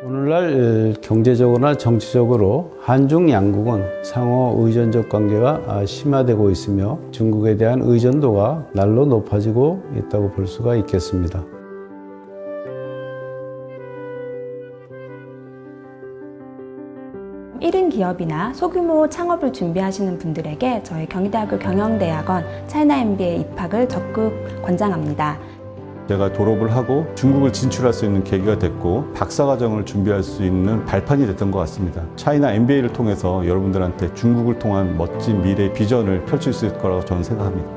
오늘날 경제적으로나 정치적으로 한중 양국은 상호 의존적 관계가 심화되고 있으며 중국에 대한 의존도가 날로 높아지고 있다고 볼 수가 있겠습니다. 일인 기업이나 소규모 창업을 준비하시는 분들에게 저희 경희대학교 경영대학원 차이나 MBA 입학을 적극 권장합니다. 제가 졸업을 하고 중국을 진출할 수 있는 계기가 됐고 박사과정을 준비할 수 있는 발판이 됐던 것 같습니다. 차이나 MBA를 통해서 여러분들한테 중국을 통한 멋진 미래 비전을 펼칠 수 있을 거라고 저는 생각합니다.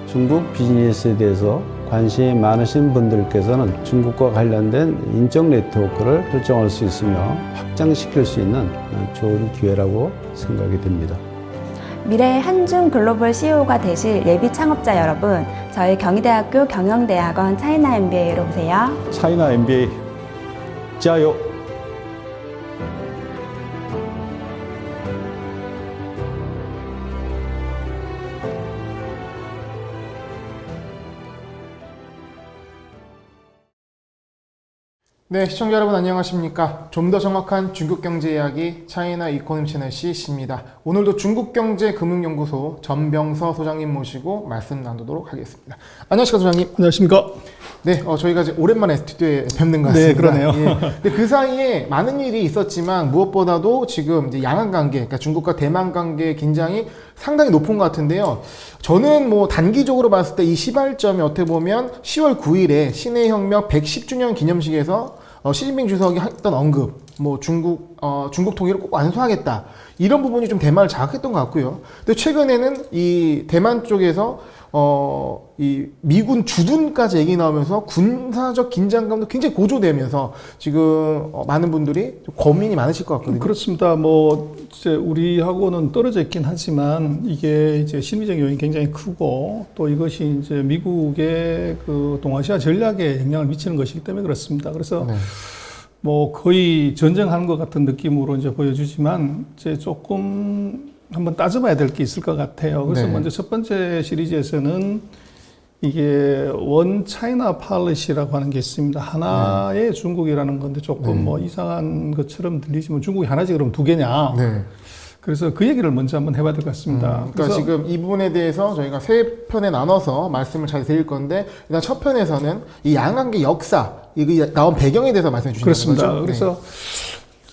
중국 비즈니스에 대해서 관심이 많으신 분들께서는 중국과 관련된 인적 네트워크를 설정할 수 있으며 확장시킬 수 있는 좋은 기회라고 생각이 됩니다. 미래의 한중 글로벌 CEO가 되실 예비 창업자 여러분, 저희 경희대학교 경영대학원 차이나 MBA로 오세요. 차이나 MBA 짜요! 네, 시청자 여러분 안녕하십니까. 좀 더 정확한 중국 경제 이야기 차이나 이코노미 채널 CC입니다. 오늘도 중국경제금융연구소 전병서 소장님 모시고 말씀 나누도록 하겠습니다. 안녕하십니까 소장님. 안녕하십니까. 네, 저희가 이제 오랜만에 스튜디오에 뵙는 것 같습니다. 네, 그러네요. 예. 근데 그 사이에 많은 일이 있었지만 무엇보다도 지금 이제 양안 관계, 그러니까 중국과 대만 관계의 긴장이 상당히 높은 것 같은데요. 저는 뭐 단기적으로 봤을 때 이 시발점이 어떻게 보면 10월 9일에 신해혁명 110주년 기념식에서 시진핑 주석이 했던 언급, 뭐 중국 통일을 꼭 완수하겠다. 이런 부분이 좀 대만을 자극했던 것 같고요. 근데 최근에는 이 대만 쪽에서 이 미군 주둔까지 얘기 나오면서 군사적 긴장감도 굉장히 고조되면서 지금 많은 분들이 좀 고민이 많으실 것 같거든요. 그렇습니다. 뭐 이제 우리하고는 떨어져 있긴 하지만 이게 이제 심리적 요인이 굉장히 크고 또 이것이 이제 미국의 그 동아시아 전략에 영향을 미치는 것이기 때문에 그렇습니다. 그래서 네. 뭐 거의 전쟁하는 것 같은 느낌으로 이제 보여주지만 이제 조금 한번 따져봐야 될 게 있을 것 같아요. 그래서 네. 먼저 첫 번째 시리즈에서는 이게 원 차이나 팔리시라고 하는 게 있습니다. 하나의 중국이라는 건데 조금 뭐 이상한 것처럼 들리지만 중국이 하나지 그럼 두 개냐. 네. 그래서 그 얘기를 먼저 한번 해봐야 될 것 같습니다. 그러니까 지금 이 부분에 대해서 저희가 세 편에 나눠서 말씀을 잘 드릴 건데 일단 첫 편에서는 이 양안계 역사, 이게 나온 배경에 대해서 말씀해 주시는 거죠. 그렇습니다. 그래서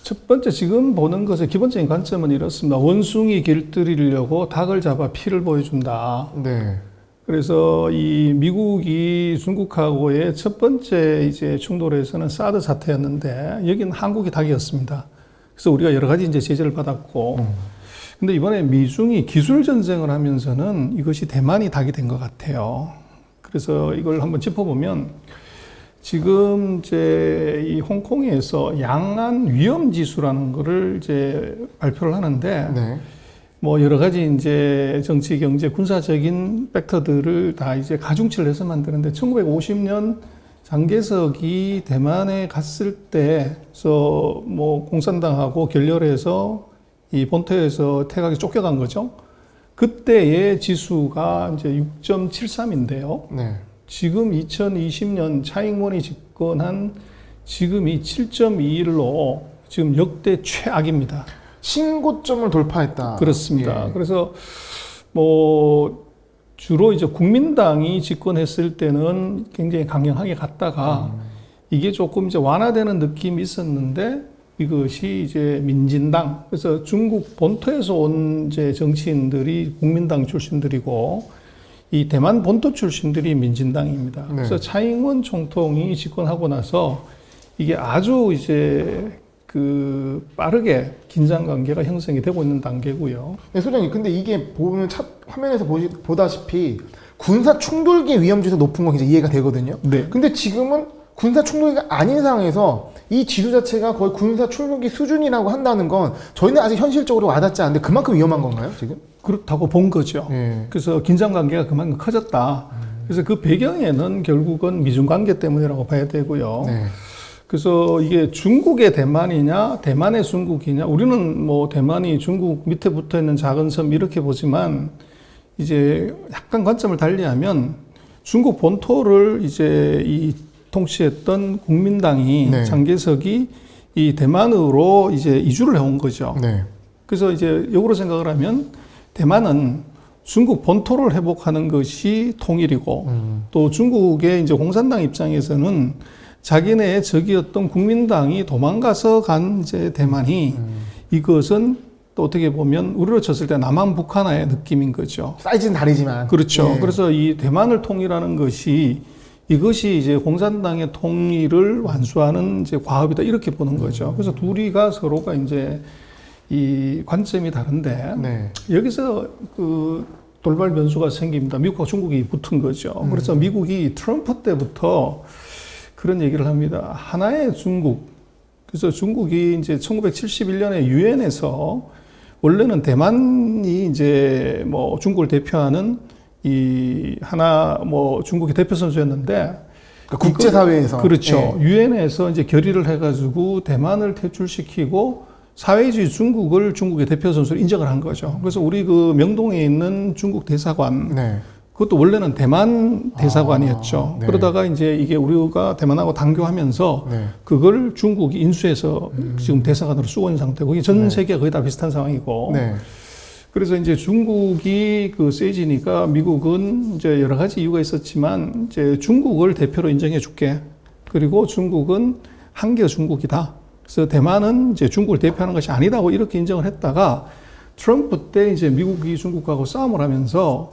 첫 번째 지금 보는 것의 기본적인 관점은 이렇습니다. 원숭이 길들이려고 닭을 잡아 피를 보여준다. 네. 그래서 이 미국이 중국하고의 첫 번째 이제 충돌에서는 사드 사태였는데 여기는 한국이 닭이었습니다. 그래서 우리가 여러 가지 이제 제재를 받았고, 근데 이번에 미중이 기술 전쟁을 하면서는 이것이 대만이 닭이 된 것 같아요. 그래서 이걸 한번 짚어보면 지금 이제 이 홍콩에서 양안 위험 지수라는 거를 이제 발표를 하는데, 네. 뭐 여러 가지 이제 정치, 경제, 군사적인 팩터들을 다 이제 가중치를 해서 만드는데 1950년 장개석이 대만에 갔을 때서 뭐 공산당하고 결렬해서 이 본토에서 태각이 쫓겨간 거죠. 그때의 지수가 이제 6.73인데요. 네. 지금 2020년 차잉원이 집권한 지금이 7.21로 지금 역대 최악입니다. 신고점을 돌파했다. 그렇습니다. 예. 그래서 뭐 주로 이제 국민당이 집권했을 때는 굉장히 강경하게 갔다가 이게 조금 이제 완화되는 느낌이 있었는데 이것이 이제 민진당, 그래서 중국 본토에서 온 이제 정치인들이 국민당 출신들이고 이 대만 본토 출신들이 민진당입니다. 네. 그래서 차잉원 총통이 집권하고 나서 이게 아주 이제 그 빠르게 긴장 관계가 형성이 되고 있는 단계고요. 네, 소장님, 근데 이게 보면 화면에서 보다시피 군사 충돌기 위험지수 높은 건 굉장히 이해가 되거든요. 네. 근데 지금은 군사 충돌기가 아닌 상황에서 이 지수 자체가 거의 군사 충돌기 수준이라고 한다는 건 저희는 아직 현실적으로 와닿지 않는데 그만큼 위험한 건가요, 지금? 그렇다고 본 거죠. 예. 그래서 긴장 관계가 그만큼 커졌다. 그래서 그 배경에는 결국은 미중 관계 때문이라고 봐야 되고요. 네. 그래서 이게 중국의 대만이냐, 대만의 중국이냐, 우리는 뭐 대만이 중국 밑에 붙어 있는 작은 섬 이렇게 보지만 이제 약간 관점을 달리하면 중국 본토를 이제 이 통치했던 국민당이 네. 장개석이 이 대만으로 이제 이주를 해온 거죠. 네. 그래서 이제 역으로 생각을 하면 대만은 중국 본토를 회복하는 것이 통일이고 또 중국의 이제 공산당 입장에서는 자기네의 적이었던 국민당이 도망가서 간 이제 대만이 이것은 또 어떻게 보면 우리로 쳤을 때 남한 북한의 느낌인 거죠. 사이즈는 다르지만. 그렇죠. 예. 그래서 이 대만을 통일하는 것이 이것이 이제 공산당의 통일을 완수하는 이제 과업이다 이렇게 보는 거죠. 그래서 둘이가 서로가 이제 이 관점이 다른데 네. 여기서 그 돌발 변수가 생깁니다. 미국과 중국이 붙은 거죠. 그래서 미국이 트럼프 때부터 그런 얘기를 합니다. 하나의 중국. 그래서 중국이 이제 1971년에 유엔에서 원래는 대만이 이제 뭐 중국을 대표하는 이 하나 뭐 중국의 대표 선수였는데 그러니까 국제사회에서. 그렇죠. 예. 유엔에서 이제 결의를 해가지고 대만을 퇴출시키고 사회주의 중국을 중국의 대표 선수로 인정을 한 거죠. 그래서 우리 그 명동에 있는 중국 대사관 네. 그것도 원래는 대만 대사관이었죠. 네. 그러다가 이제 이게 우리가 대만하고 단교하면서 네. 그걸 중국이 인수해서 지금 대사관으로 쓰고 있는 상태고, 이게 전 세계가 거의 다 비슷한 상황이고. 네. 그래서 이제 중국이 그 세지니까 미국은 이제 여러 가지 이유가 있었지만 이제 중국을 대표로 인정해 줄게. 그리고 중국은 한계 중국이다. 그래서 대만은 이제 중국을 대표하는 것이 아니다고 이렇게 인정을 했다가 트럼프 때 이제 미국이 중국하고 싸움을 하면서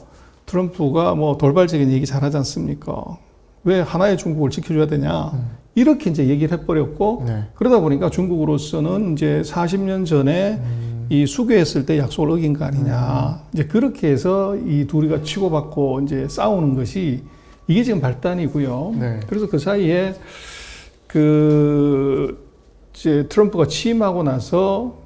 트럼프가 뭐 돌발적인 얘기 잘하지 않습니까? 왜 하나의 중국을 지켜줘야 되냐? 이렇게 이제 얘기를 해버렸고, 네. 그러다 보니까 중국으로서는 이제 40년 전에 이 수교했을 때 약속을 어긴 거 아니냐. 이제 그렇게 해서 이 둘이가 치고받고 이제 싸우는 것이 이게 지금 발단이고요. 네. 그래서 그 사이에 이제 트럼프가 취임하고 나서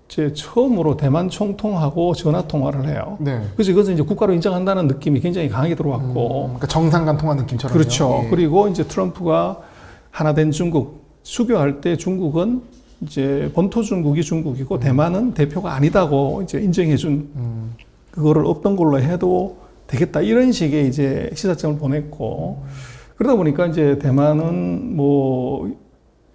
제 처음으로 대만 총통하고 전화 통화를 해요. 네. 그래서 이것은 이제 국가로 인정한다는 느낌이 굉장히 강하게 들어왔고, 그러니까 정상 간 통화 느낌처럼. 그렇죠. 예. 그리고 이제 트럼프가 하나된 중국 수교할 때 중국은 이제 본토 중국이 중국이고 대만은 대표가 아니다고 이제 인정해준 그거를 없던 걸로 해도 되겠다 이런 식의 이제 시사점을 보냈고, 그러다 보니까 이제 대만은 뭐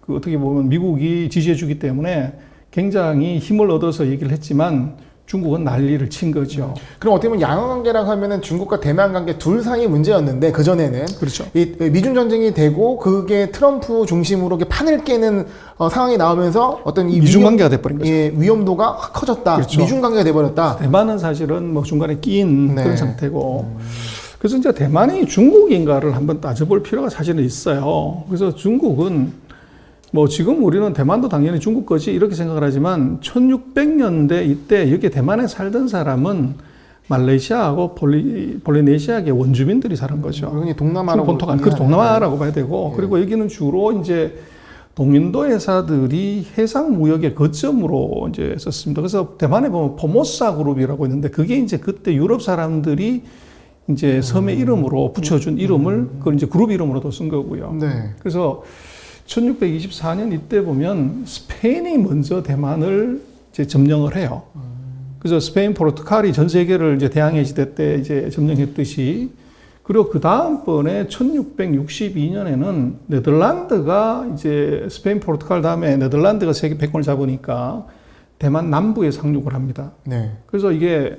그 어떻게 보면 미국이 지지해주기 때문에 굉장히 힘을 얻어서 얘기를 했지만 중국은 난리를 친 거죠. 그럼 어떻게 보면 양강관계라고 하면은 중국과 대만 관계 둘 사이 문제였는데 그 전에는 그렇죠. 이 미중 전쟁이 되고 그게 트럼프 중심으로 이렇게 판을 깨는 상황이 나오면서 어떤 이 미중 관계가 돼버린 거죠. 예, 위험도가 확 커졌다. 그렇죠. 미중 관계가 돼버렸다. 대만은 사실은 뭐 중간에 끼인 네. 그런 상태고. 그래서 이제 대만이 중국인가를 한번 따져볼 필요가 사실은 있어요. 그래서 중국은 뭐 지금 우리는 대만도 당연히 중국 거지 이렇게 생각을 하지만 1600년대 이때 여기 대만에 살던 사람은 말레이시아하고 폴리네시아계 원주민들이 사는 거죠. 그러니 동남아라고. 본토가 그 동남아라고 봐야 되고, 그리고 여기는 주로 이제 동인도 회사들이 해상 무역의 거점으로 이제 썼습니다. 그래서 대만에 보면 포모사 그룹이라고 있는데 그게 이제 그때 유럽 사람들이 이제 섬의 이름으로 붙여준 이름을 그걸 이제 그룹 이름으로도 쓴 거고요. 네. 그래서 1624년 이때 보면 스페인이 먼저 대만을 이제 점령을 해요. 그래서 스페인, 포르투갈이 전 세계를 이제 대항해 시대 때 이제 점령했듯이, 그리고 그 다음번에 1662년에는 네덜란드가 이제 스페인, 포르투갈 다음에 네덜란드가 세계 패권을 잡으니까 대만 남부에 상륙을 합니다. 네. 그래서 이게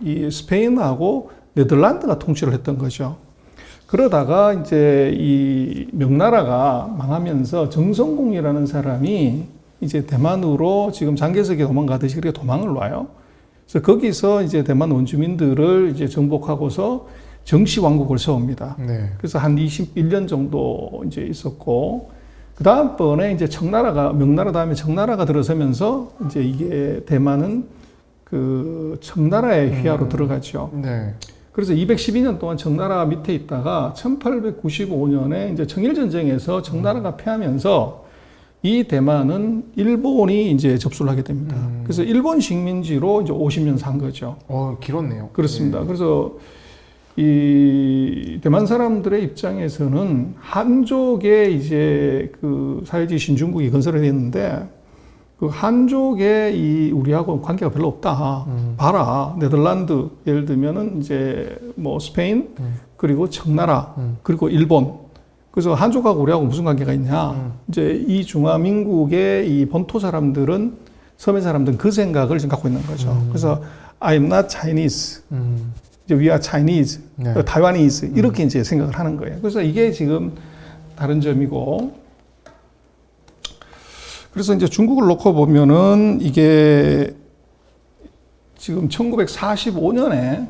이 스페인하고 네덜란드가 통치를 했던 거죠. 그러다가 이제 이 명나라가 망하면서 정성공이라는 사람이 이제 대만으로 지금 장개석이 도망가듯이 그렇게 도망을 와요. 그래서 거기서 이제 대만 원주민들을 이제 정복하고서 정시왕국을 세웁니다. 네. 그래서 한 21년 정도 이제 있었고, 그 다음번에 이제 청나라가, 명나라 다음에 청나라가 들어서면서 이제 이게 대만은 그 청나라의 휘하로 들어가죠. 네. 그래서 212년 동안 청나라 밑에 있다가 1895년에 이제 청일전쟁에서 청나라가 패하면서 이 대만은 일본이 이제 접수를 하게 됩니다. 그래서 일본 식민지로 이제 50년 산 거죠. 길었네요. 그렇습니다. 그래서 이 대만 사람들의 입장에서는 한족의 이제 그 사회주의 신중국이 건설을 했는데 그 한족의 이 우리하고 관계가 별로 없다. 봐라. 네덜란드 예를 들면은 이제 뭐 스페인 그리고 청나라 그리고 일본. 그래서 한족하고 우리하고 무슨 관계가 있냐. 이제 이 중화민국의 이 본토 사람들은 서민 사람들은 그 생각을 지금 갖고 있는 거죠. 그래서 I'm not Chinese. 이제 we are Chinese. 네. Taiwanese. 이렇게 이제 생각을 하는 거예요. 그래서 이게 지금 다른 점이고. 그래서 이제 중국을 놓고 보면은 이게 지금 1945년에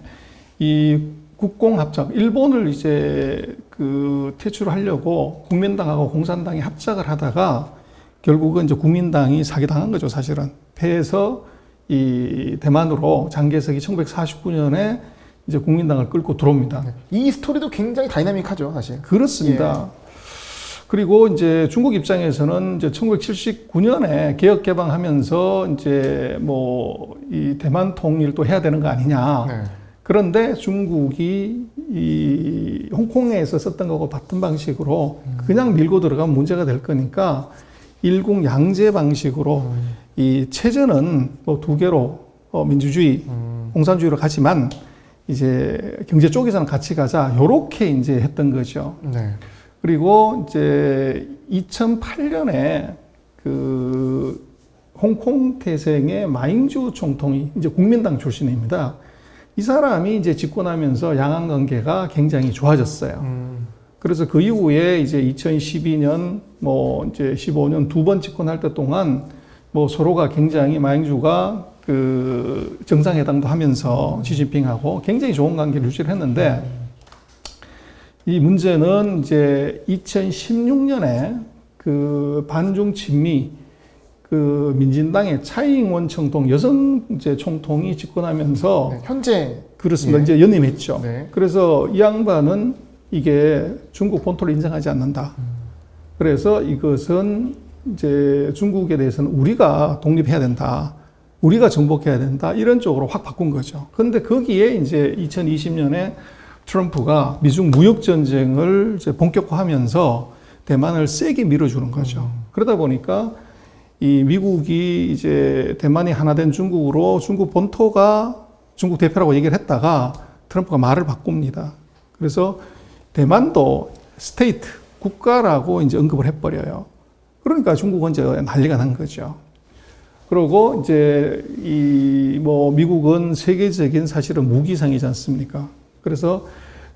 이 국공합작, 일본을 이제 그 퇴출하려고 국민당하고 공산당이 합작을 하다가 결국은 이제 국민당이 사기당한 거죠, 사실은. 패해서 이 대만으로 장개석이 1949년에 이제 국민당을 끌고 들어옵니다. 이 스토리도 굉장히 다이나믹하죠, 사실. 그렇습니다. 그리고 이제 중국 입장에서는 이제 1979년에 개혁 개방하면서 이제 뭐 이 대만 통일도 해야 되는 거 아니냐. 네. 그런데 중국이 이 홍콩에서 썼던 거하고 같은 방식으로 그냥 밀고 들어가면 문제가 될 거니까 일국 양제 방식으로 이 체제는 뭐 두 개로 민주주의, 공산주의로 가지만 이제 경제 쪽에서는 같이 가자. 요렇게 이제 했던 거죠. 네. 그리고 이제 2008년에 그 홍콩 태생의 마잉주 총통이 이제 국민당 출신입니다. 이 사람이 이제 집권하면서 양안 관계가 굉장히 좋아졌어요. 그래서 그 이후에 이제 2012년 뭐 이제 15년 두 번 집권할 때 동안 뭐 서로가 굉장히 마잉주가 그 정상회담도 하면서 시진핑하고 굉장히 좋은 관계를 유지를 했는데 이 문제는 이제 2016년에 그 반중 친미 그 민진당의 차이잉원 총통 여성 이제 총통이 집권하면서 네, 현재 그렇습니다. 예. 이제 연임했죠. 네. 그래서 이 양반은 이게 중국 본토를 인정하지 않는다. 그래서 이것은 이제 중국에 대해서는 우리가 독립해야 된다. 우리가 정복해야 된다. 이런 쪽으로 확 바꾼 거죠. 그런데 거기에 이제 2020년에 트럼프가 미중 무역 전쟁을 이제 본격화하면서 대만을 세게 밀어주는 거죠. 그러다 보니까 이 미국이 이제 대만이 하나 된 중국으로 중국 본토가 중국 대표라고 얘기를 했다가 트럼프가 말을 바꿉니다. 그래서 대만도 스테이트, 국가라고 이제 언급을 해버려요. 그러니까 중국은 이제 난리가 난 거죠. 그리고 이제 이 뭐 미국은 세계적인 사실은 무기상이지 않습니까? 그래서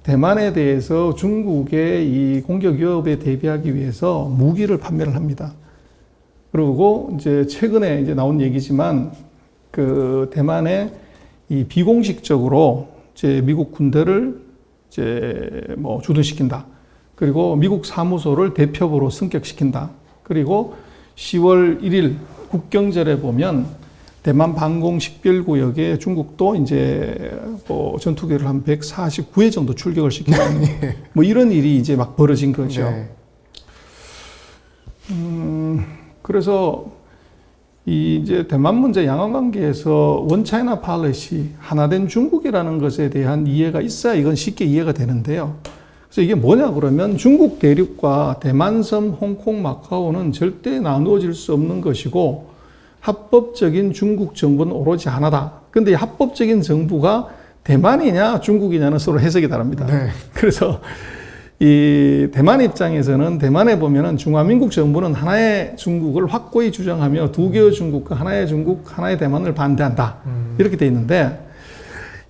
대만에 대해서 중국의 이 공격 위협에 대비하기 위해서 무기를 판매를 합니다. 그리고 이제 최근에 이제 나온 얘기지만 그 대만에 이 비공식적으로 이제 미국 군대를 이제 뭐 주둔시킨다. 그리고 미국 사무소를 대표부로 승격시킨다. 그리고 10월 1일 국경절에 보면 대만 방공 식별구역에 중국도 이제 뭐 전투기를 한 149회 정도 출격을 시키는 뭐 이런 일이 이제 막 벌어진 거죠. 네. 그래서 이 이제 대만 문제 양안 관계에서 원 차이나 팔리시 하나된 중국이라는 것에 대한 이해가 있어야 이건 쉽게 이해가 되는데요. 그래서 이게 뭐냐 그러면 중국 대륙과 대만섬, 홍콩, 마카오는 절대 나누어질 수 없는 것이고 합법적인 중국 정부는 오로지 하나다. 근데 이 합법적인 정부가 대만이냐 중국이냐는 서로 해석이 다릅니다. 네. 그래서 이 대만 입장에서는 대만에 보면은 중화민국 정부는 하나의 중국을 확고히 주장하며 두 개의 중국과 하나의 중국, 하나의 대만을 반대한다. 이렇게 돼 있는데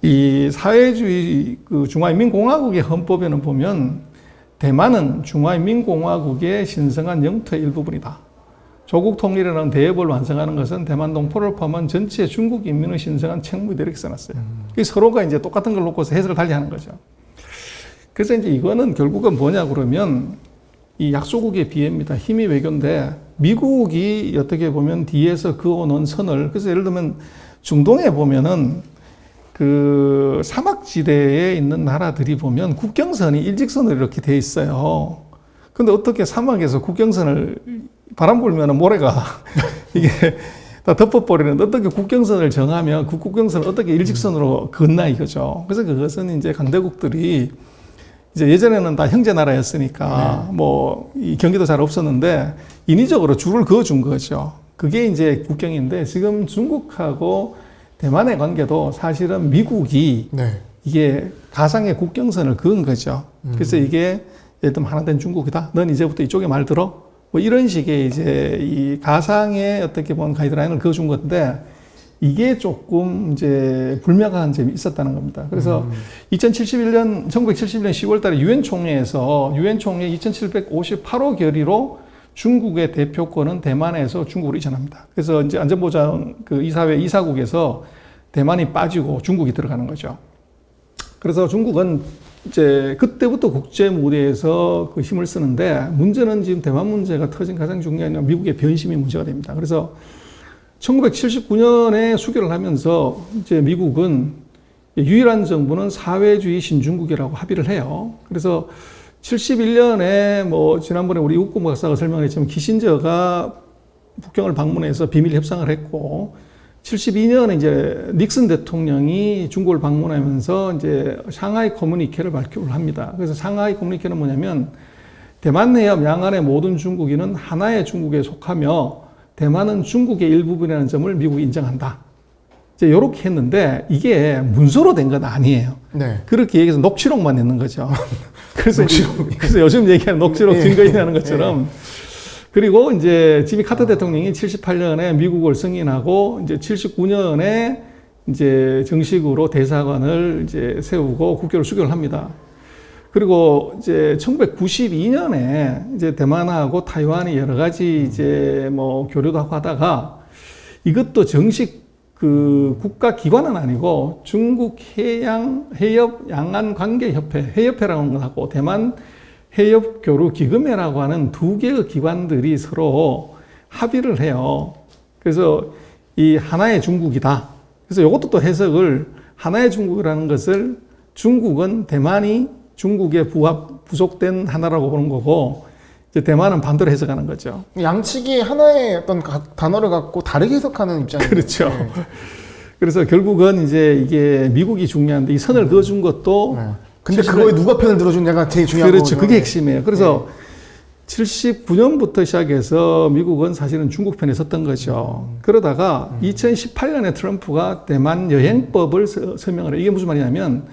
이 사회주의 그 중화인민공화국의 헌법에는 보면 대만은 중화인민공화국의 신성한 영토의 일부분이다. 조국 통일이라는 대업을 완성하는 것은 대만 동포를 포함한 전체 중국 인민의 신성한 책무이다 이렇게 써놨어요. 서로가 이제 똑같은 걸 놓고서 해석을 달리하는 거죠. 그래서 이제 이거는 결국은 뭐냐 그러면 이 약소국의 비애입니다. 힘이 외교인데 미국이 어떻게 보면 뒤에서 그어놓은 선을 그래서 예를 들면 중동에 보면은 그 사막지대에 있는 나라들이 보면 국경선이 일직선으로 이렇게 돼 있어요. 근데 어떻게 사막에서 국경선을 바람 불면 모래가 이게 다 덮어버리는데 어떻게 국경선을 정하면 그 국경선을 어떻게 일직선으로 긋나 이거죠. 그래서 그것은 이제 강대국들이 이제 예전에는 다 형제 나라였으니까 뭐 이 경기도 잘 없었는데 인위적으로 줄을 그어준 거죠. 그게 이제 국경인데 지금 중국하고 대만의 관계도 사실은 미국이 네. 이게 가상의 국경선을 그은 거죠. 그래서 이게 예를 들면 하나 된 중국이다. 넌 이제부터 이쪽에 말 들어. 뭐 이런 식의 이제 이 가상의 어떻게 보면 가이드라인을 그어준 건데 이게 조금 이제 불명확한 점이 있었다는 겁니다. 그래서 1971년 10월 달에 유엔 총회에서 유엔 총회 2758호 결의로 중국의 대표권은 대만에서 중국으로 이전합니다. 그래서 이제 안전보장 그 이사회 이사국에서 대만이 빠지고 중국이 들어가는 거죠. 그래서 중국은 이제 그때부터 국제 무대에서 그 힘을 쓰는데 문제는 지금 대만 문제가 터진 가장 중요한 건 미국의 변심이 문제가 됩니다. 그래서 1979년에 수교를 하면서 이제 미국은 유일한 정부는 사회주의 신중국이라고 합의를 해요. 그래서 71년에 뭐 지난번에 우리 우국 박사가 설명했지만 키신저가 북경을 방문해서 비밀 협상을 했고 72년에 이제 닉슨 대통령이 중국을 방문하면서 이제 상하이 커뮤니케를 발표를 합니다. 그래서 상하이 커뮤니케는 뭐냐면 대만 해협 양안의 모든 중국인은 하나의 중국에 속하며 대만은 중국의 일부분이라는 점을 미국이 인정한다. 이제 이렇게 했는데 이게 문서로 된 건 아니에요. 네. 그렇게 얘기해서 녹취록만 냈는 거죠. 그래서 요즘 얘기하는 녹취록 증거인하는 것처럼. 그리고 이제 지미 카터 대통령이 78년에 미국을 승인하고 이제 79년에 이제 정식으로 대사관을 이제 세우고 국교를 수교를 합니다. 그리고 이제 1992년에 이제 대만하고 타이완이 여러 가지 이제 뭐 교류도 하고 하다가 이것도 정식 그 국가 기관은 아니고 중국 해협 양안 관계 협회, 해협회라고 하는 것하고 대만 해협 교류 기금회라고 하는 두 개의 기관들이 서로 합의를 해요. 그래서 이 하나의 중국이다. 그래서 이것도 또 해석을 하나의 중국이라는 것을 중국은 대만이 중국에 부속된 하나라고 보는 거고 이제 대만은 반대로 해석하는 거죠. 양측이 하나의 어떤 단어를 갖고 다르게 해석하는 입장이에요. 그렇죠. 그래서 결국은 이제 이게 미국이 중요한데 이 선을 그어준 것도 네. 근데 그거에 누가 편을 들어주냐가 제일 중요한 거죠. 그렇죠. 그게 핵심이에요. 그래서 79년부터 시작해서 미국은 사실은 중국 편에 섰던 거죠. 그러다가 2018년에 트럼프가 대만 여행법을 설명을 해요. 이게 무슨 말이냐면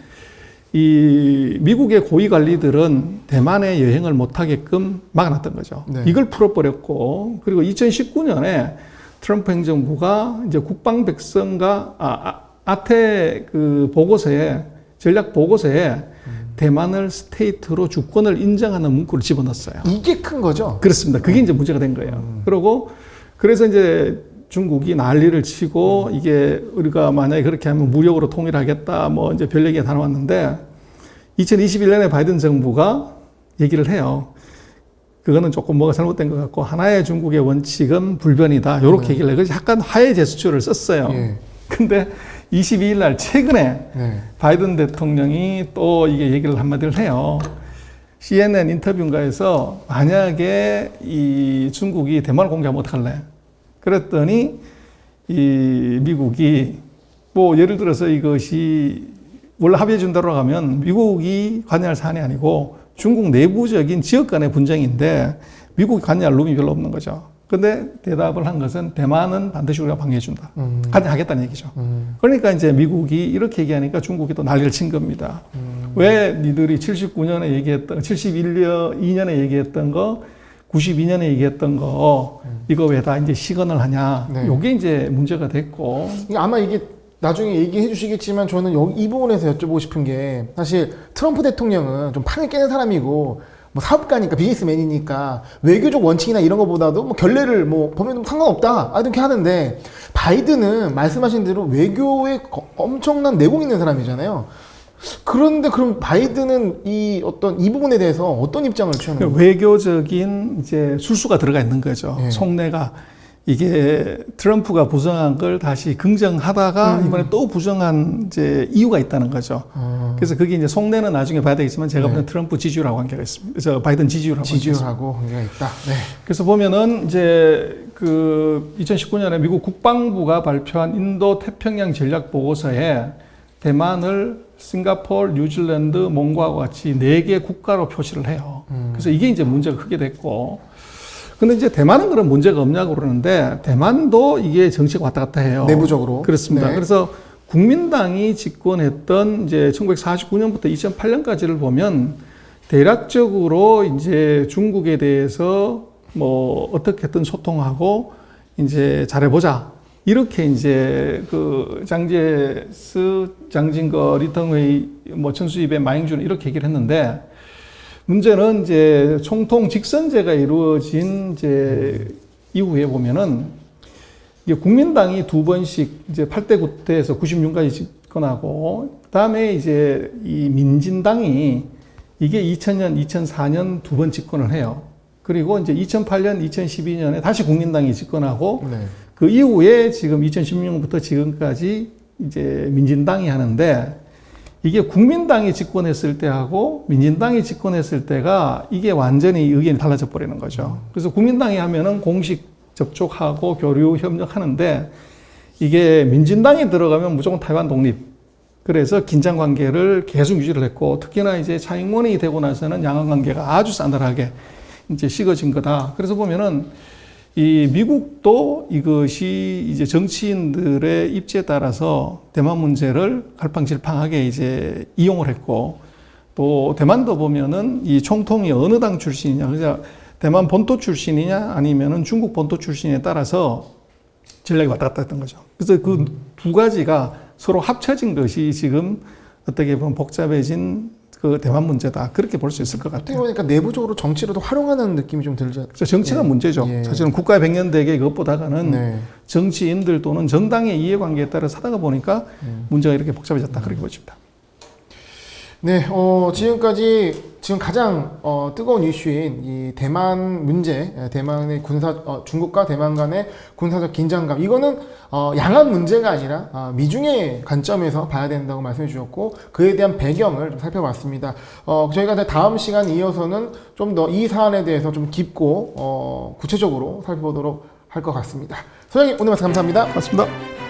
이 미국의 고위 관리들은 대만에 여행을 못하게끔 막아놨던 거죠. 네. 이걸 풀어버렸고, 그리고 2019년에 트럼프 행정부가 이제 국방백성과 아태 그 보고서에, 전략 보고서에 대만을 스테이트로 주권을 인정하는 문구를 집어넣었어요. 이게 큰 거죠? 그렇습니다. 그게 이제 문제가 된 거예요. 그래서 이제 중국이 난리를 치고 이게 우리가 만약에 그렇게 하면 무력으로 통일하겠다 뭐 이제 별 얘기가 다 나왔는데 2021년에 바이든 정부가 얘기를 해요. 그거는 조금 뭐가 잘못된 것 같고 하나의 중국의 원칙은 불변이다. 이렇게 얘기를 해요. 그래서 약간 화해 제스처를 썼어요. 예. 근데 22일 날 최근에 네. 바이든 대통령이 또 이게 얘기를 한마디를 해요. CNN 인터뷰인가에서 만약에 이 중국이 대만을 공개하면 어떡할래? 그랬더니 이 미국이 뭐 예를 들어서 이것이 원래 합의해 준다고 하면 미국이 관여할 사안이 아니고 중국 내부적인 지역 간의 분쟁인데 미국이 관여할 룸이 별로 없는 거죠. 근데 대답을 한 것은 대만은 반드시 우리가 방해해 준다. 관여하겠다는 얘기죠. 그러니까 이제 미국이 이렇게 얘기하니까 중국이 또 난리를 친 겁니다. 왜 니들이 79년에 얘기했던, 71년에 얘기했던 거 92년에 얘기했던 거 이거 왜 다 이제 시건을 하냐. 네. 요게 이제 문제가 됐고. 아마 이게 나중에 얘기해 주시겠지만 저는 이 부분에서 여쭤보고 싶은 게 사실 트럼프 대통령은 좀 판을 깨는 사람이고 뭐 사업가니까 비즈니스맨이니까 외교적 원칙이나 이런 것보다도 뭐 결례를 뭐 보면 상관없다 이렇게 하는데 바이든은 말씀하신 대로 외교에 엄청난 내공 있는 사람이잖아요. 그런데 그럼 바이든은 이 부분에 대해서 어떤 입장을 취하는 거예요? 외교적인 이제 술수가 들어가 있는 거죠. 네. 속내가 이게 트럼프가 부정한 걸 다시 긍정하다가 이번에 또 부정한 이제 이유가 있다는 거죠. 그래서 그게 이제 속내는 나중에 봐야 되겠지만 제가 보는 트럼프 지지율하고 관계가 있습니다. 저 바이든 지지율하고 관계가 있다. 네. 그래서 보면은 이제 그 2019년에 미국 국방부가 발표한 인도 태평양 전략 보고서에 대만을 싱가포르, 뉴질랜드, 몽고와 같이 4개 국가로 표시를 해요. 그래서 이게 이제 문제가 크게 됐고, 근데 이제 대만은 그런 문제가 없냐고 그러는데 대만도 이게 정치가 왔다 갔다 해요. 내부적으로. 그렇습니다. 네. 그래서 국민당이 집권했던 이제 1949년부터 2008년까지를 보면 대략적으로 이제 중국에 대해서 뭐 어떻게든 소통하고 이제 잘해보자. 이렇게 이제 그 장제스, 장진거, 리텅웨이, 뭐 천수입의 마잉준 이렇게 얘기를 했는데 문제는 이제 총통 직선제가 이루어진 이제 이후에 보면은 이게 국민당이 두 번씩 이제 8대 9대에서 96까지 집권하고 그다음에 이제 이 민진당이 이게 2000년, 2004년 두 번 집권을 해요. 그리고 이제 2008년, 2012년에 다시 국민당이 집권하고 네. 그 이후에 지금 2016년부터 지금까지 이제 민진당이 하는데 이게 국민당이 집권했을 때하고 민진당이 집권했을 때가 이게 완전히 의견이 달라져 버리는 거죠. 그래서 국민당이 하면은 공식 접촉하고 교류 협력하는데 이게 민진당이 들어가면 무조건台湾 독립. 그래서 긴장 관계를 계속 유지를 했고 특히나 이제 차잉원이 되고 나서는 양안 관계가 아주 싸늘하게 이제 식어진 거다. 그래서 보면은 이 미국도 이것이 이제 정치인들의 입지에 따라서 대만 문제를 갈팡질팡하게 이제 이용을 했고 또 대만도 보면은 이 총통이 어느 당 출신이냐, 그래서 대만 본토 출신이냐 아니면은 중국 본토 출신에 따라서 전략이 왔다 갔다 했던 거죠. 그래서 그 두 가지가 서로 합쳐진 것이 지금 어떻게 보면 복잡해진 그 대만 문제다. 그렇게 볼 수 있을 것 어떻게 같아요. 보니까 내부적으로 정치로도 활용하는 느낌이 좀 들죠. 그래서 정치가 예. 문제죠. 예. 사실은 국가의 백년대계 그것보다는 네. 정치인들 또는 정당의 이해관계에 따라 사다가 보니까 문제가 이렇게 복잡해졌다. 그렇게 보십니다. 네, 지금까지 지금 가장 뜨거운 이슈인 이 대만 문제, 대만의 중국과 대만 간의 군사적 긴장감, 이거는 양안 문제가 아니라 미중의 관점에서 봐야 된다고 말씀해 주셨고 그에 대한 배경을 좀 살펴봤습니다. 저희가 다음 시간 이어서는 좀 더 이 사안에 대해서 좀 깊고 구체적으로 살펴보도록 할 것 같습니다. 소장님 오늘 말씀 감사합니다. 맞습니다.